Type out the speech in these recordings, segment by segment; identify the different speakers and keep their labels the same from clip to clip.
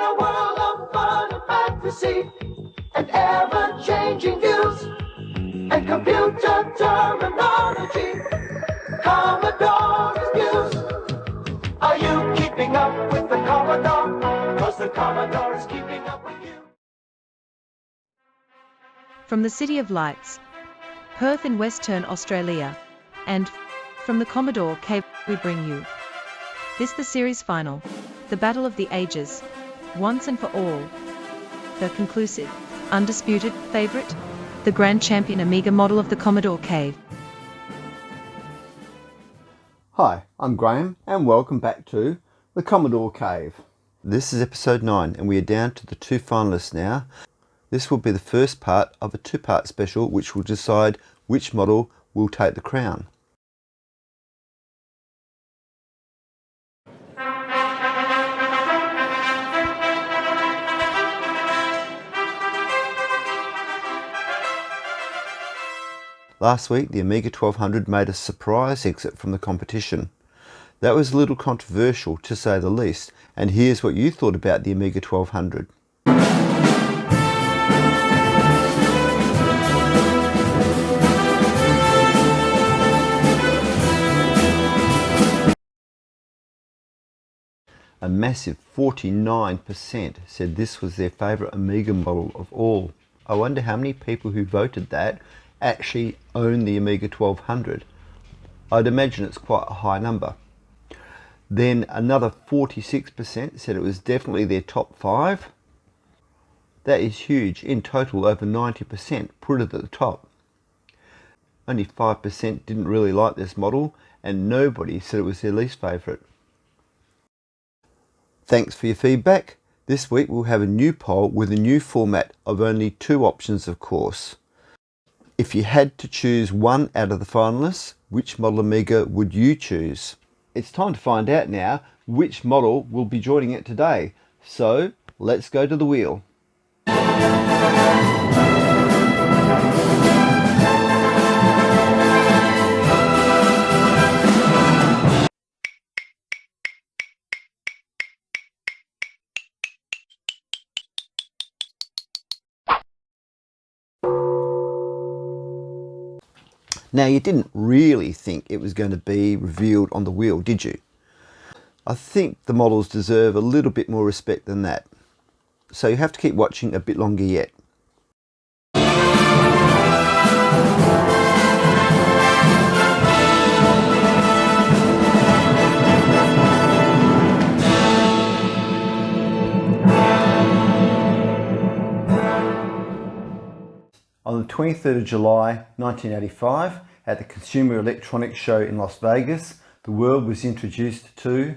Speaker 1: a world of fun and fantasy, and ever-changing views, and computer terminology. Commodore's news. Are you keeping up with the Commodore? 'Cause the Commodore is keeping up with you.
Speaker 2: From the City of Lights, Perth in Western Australia, and from the Commodore Cave, we bring you the series final, the Battle of the Ages, once and for all. The conclusive, undisputed favorite, the grand champion Amiga model of the Commodore Cave.
Speaker 3: Hi, I'm Graham and welcome back to the Commodore Cave. This is episode 9 and we are down to the 2 finalists now. This will be the first part of a 2-part special which will decide which model will take the crown. Last week the Amiga 1200 made a surprise exit from the competition. That was a little controversial to say the least, and here's what you thought about the Amiga 1200. A massive 49% said this was their favourite Amiga model of all. I wonder how many people who voted that actually own the Amiga 1200. I'd imagine it's quite a high number. Then another 46% said it was definitely their top 5. That is huge. In total, over 90% put it at the top. Only 5% didn't really like this model, and nobody said it was their least favourite. Thanks for your feedback. This week we'll have a new poll with a new format of only 2 options, of course. If you had to choose one out of the finalists, which model Amiga would you choose? It's time to find out now which model will be joining it today. So let's go to the wheel. Now, you didn't really think it was going to be revealed on the wheel, did you? I think the models deserve a little bit more respect than that. So you have to keep watching a bit longer yet. On the 23rd of July 1985, at the Consumer Electronics Show in Las Vegas, the world was introduced to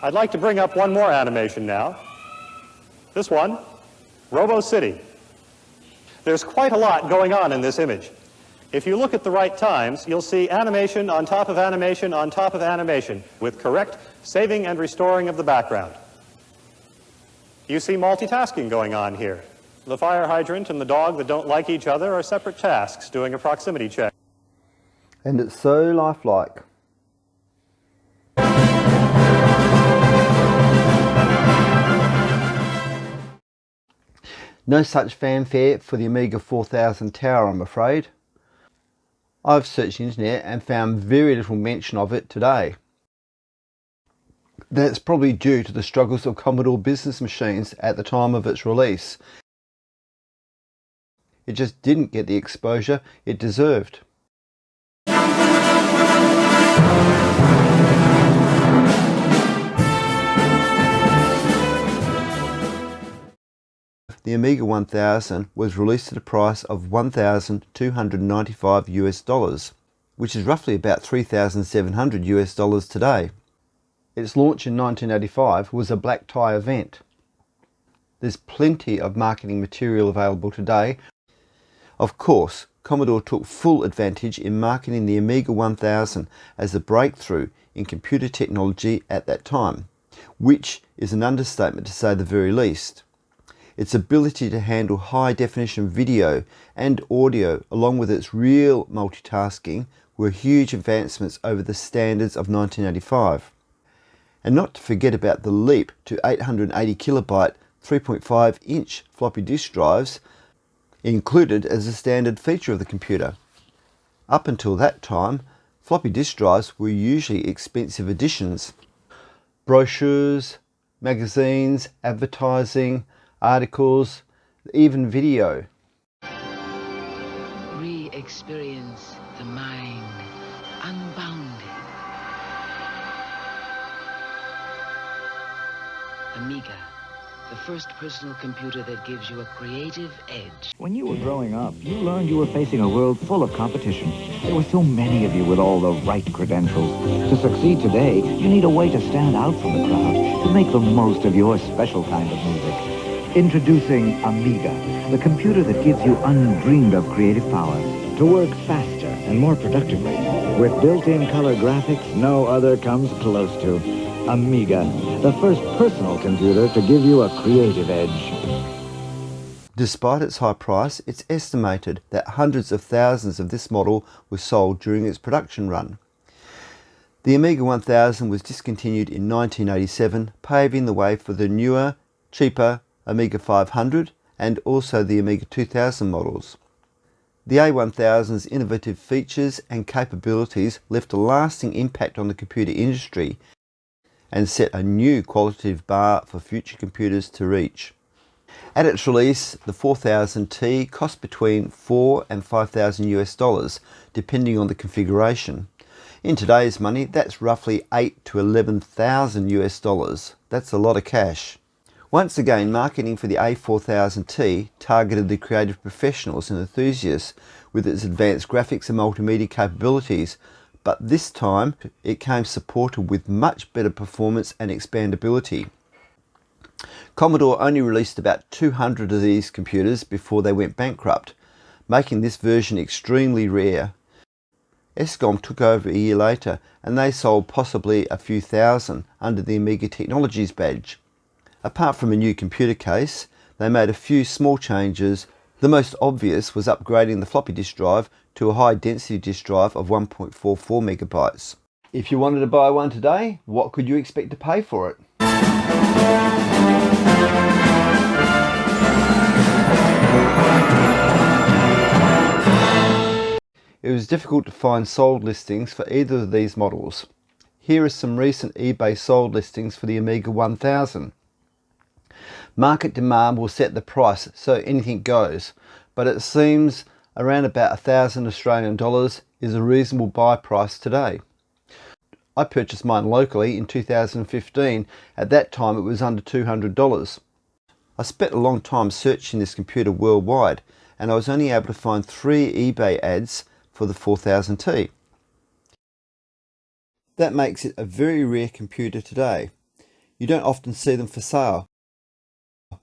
Speaker 4: I'd like to bring up one more animation now. This one, Robo City. There's quite a lot going on in this image. If you look at the right times, you'll see animation on top of animation on top of animation with correct saving and restoring of the background. You see multitasking going on here. The fire hydrant and the dog that don't like each other are separate tasks doing a proximity check.
Speaker 3: And it's so lifelike. No such fanfare for the Amiga 4000 tower, I'm afraid. I've searched the internet and found very little mention of it today. That's probably due to the struggles of Commodore business machines at the time of its release. It just didn't get the exposure it deserved. The Amiga 1000 was released at a price of $1,295 US, which is roughly about $3,700 US today. Its launch in 1985 was a black tie event. There's plenty of marketing material available today. Of course, Commodore took full advantage in marketing the Amiga 1000 as a breakthrough in computer technology at that time, which is an understatement to say the very least. Its ability to handle high-definition video and audio, along with its real multitasking, were huge advancements over the standards of 1985. And not to forget about the leap to 880 kilobyte 3.5-inch floppy disk drives included as a standard feature of the computer. Up until that time, floppy disk drives were usually expensive additions. Brochures, magazines, advertising, articles, even video.
Speaker 5: Re-experience the mind unbounded. Amiga, the first personal computer that gives you a creative edge.
Speaker 6: When you were growing up, you learned you were facing a world full of competition. There were so many of you with all the right credentials. To succeed today, you need a way to stand out from the crowd, to make the most of your special kind of music. Introducing Amiga, the computer that gives you undreamed of creative power to work faster and more productively. With built-in color graphics no other comes close to. Amiga, the first personal computer to give you a creative edge.
Speaker 3: Despite its high price, it's estimated that hundreds of thousands of this model were sold during its production run. The Amiga 1000 was discontinued in 1987, paving the way for the newer, cheaper Amiga 500 and also the Amiga 2000 models. The A1000's innovative features and capabilities left a lasting impact on the computer industry and set a new qualitative bar for future computers to reach. At its release, the 4000T cost between $4,000 and $5,000 US, depending on the configuration. In today's money, that's roughly $8,000 to $11,000 US. That's a lot of cash. Once again, marketing for the A4000T targeted the creative professionals and enthusiasts with its advanced graphics and multimedia capabilities, but this time it came supported with much better performance and expandability. Commodore only released about 200 of these computers before they went bankrupt, making this version extremely rare. ESCOM took over a year later and they sold possibly a few thousand under the Amiga Technologies badge. Apart from a new computer case, they made a few small changes. The most obvious was upgrading the floppy disk drive to a high density disk drive of 1.44 megabytes. If you wanted to buy one today, what could you expect to pay for it? It was difficult to find sold listings for either of these models. Here are some recent eBay sold listings for the Amiga 1000. Market demand will set the price, so anything goes, but it seems around about 1,000 Australian dollars is a reasonable buy price today. I purchased mine locally in 2015. At that time it was under $200. I spent a long time searching this computer worldwide and I was only able to find 3 eBay ads for the 4000T. That makes it a very rare computer today. You don't often see them for sale,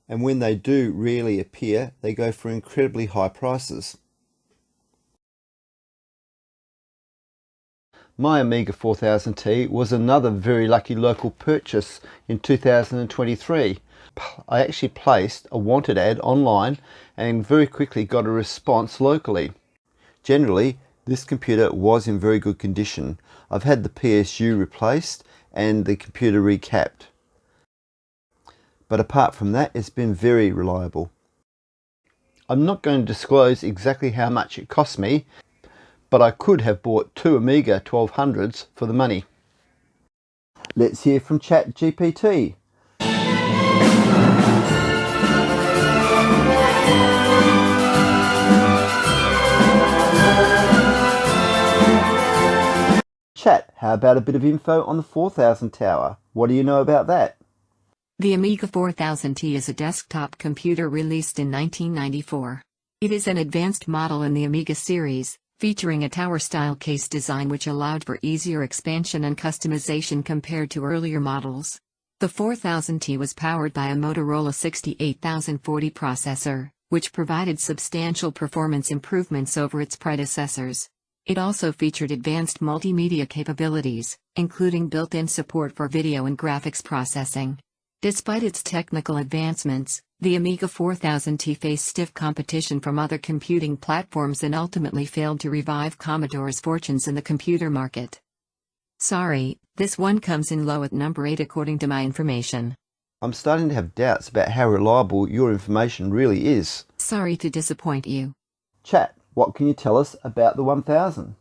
Speaker 3: and when they do rarely appear, they go for incredibly high prices. My Amiga 4000T was another very lucky local purchase in 2023. I actually placed a wanted ad online and very quickly got a response locally. Generally, this computer was in very good condition. I've had the PSU replaced and the computer recapped. But apart from that, it's been very reliable. I'm not going to disclose exactly how much it cost me, but I could have bought 2 Amiga 1200s for the money. Let's hear from ChatGPT. Chat, how about a bit of info on the 4000 tower? What do you know about that?
Speaker 7: The Amiga 4000T is a desktop computer released in 1994. It is an advanced model in the Amiga series, featuring a tower-style case design which allowed for easier expansion and customization compared to earlier models. The 4000T was powered by a Motorola 68040 processor, which provided substantial performance improvements over its predecessors. It also featured advanced multimedia capabilities, including built-in support for video and graphics processing. Despite its technical advancements, the Amiga 4000T faced stiff competition from other computing platforms and ultimately failed to revive Commodore's fortunes in the computer market. Sorry, this one comes in low at number 8 according to my information.
Speaker 3: I'm starting to have doubts about how reliable your information really is.
Speaker 7: Sorry to disappoint you.
Speaker 3: Chat, what can you tell us about the 1000?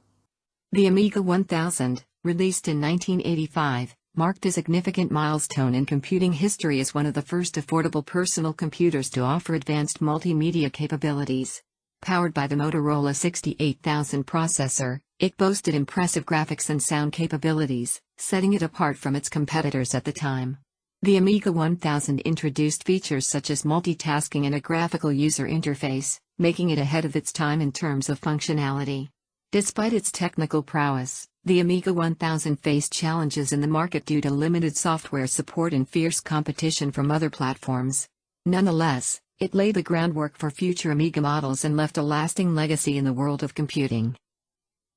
Speaker 7: The Amiga 1000, released in 1985, marked a significant milestone in computing history as one of the first affordable personal computers to offer advanced multimedia capabilities. Powered by the Motorola 68000 processor, it boasted impressive graphics and sound capabilities, setting it apart from its competitors at the time. The Amiga 1000 introduced features such as multitasking and a graphical user interface, making it ahead of its time in terms of functionality. Despite its technical prowess, the Amiga 1000 faced challenges in the market due to limited software support and fierce competition from other platforms. Nonetheless, it laid the groundwork for future Amiga models and left a lasting legacy in the world of computing.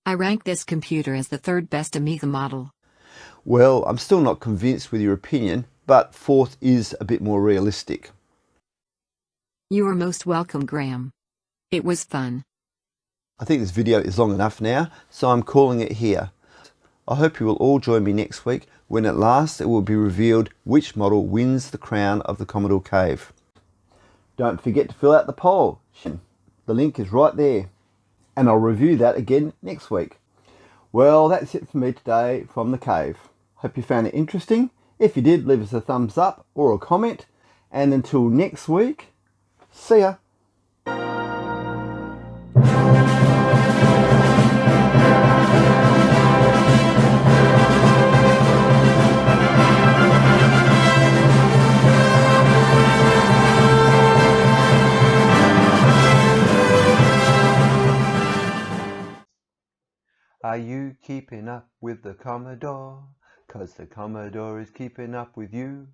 Speaker 7: I rank this computer as the third best Amiga model.
Speaker 3: Well, I'm still not convinced with your opinion, but fourth is a bit more realistic.
Speaker 7: You are most welcome, Graham. It was fun.
Speaker 3: I think this video is long enough now, so I'm calling it here. I hope you will all join me next week when at last it will be revealed which model wins the crown of the Commodore Cave. Don't forget to fill out the poll. The link is right there. And I'll review that again next week. Well, that's it for me today from the cave. Hope you found it interesting. If you did, leave us a thumbs up or a comment. And until next week, see ya. Are you keeping up with the Commodore? 'Cause the Commodore is keeping up with you.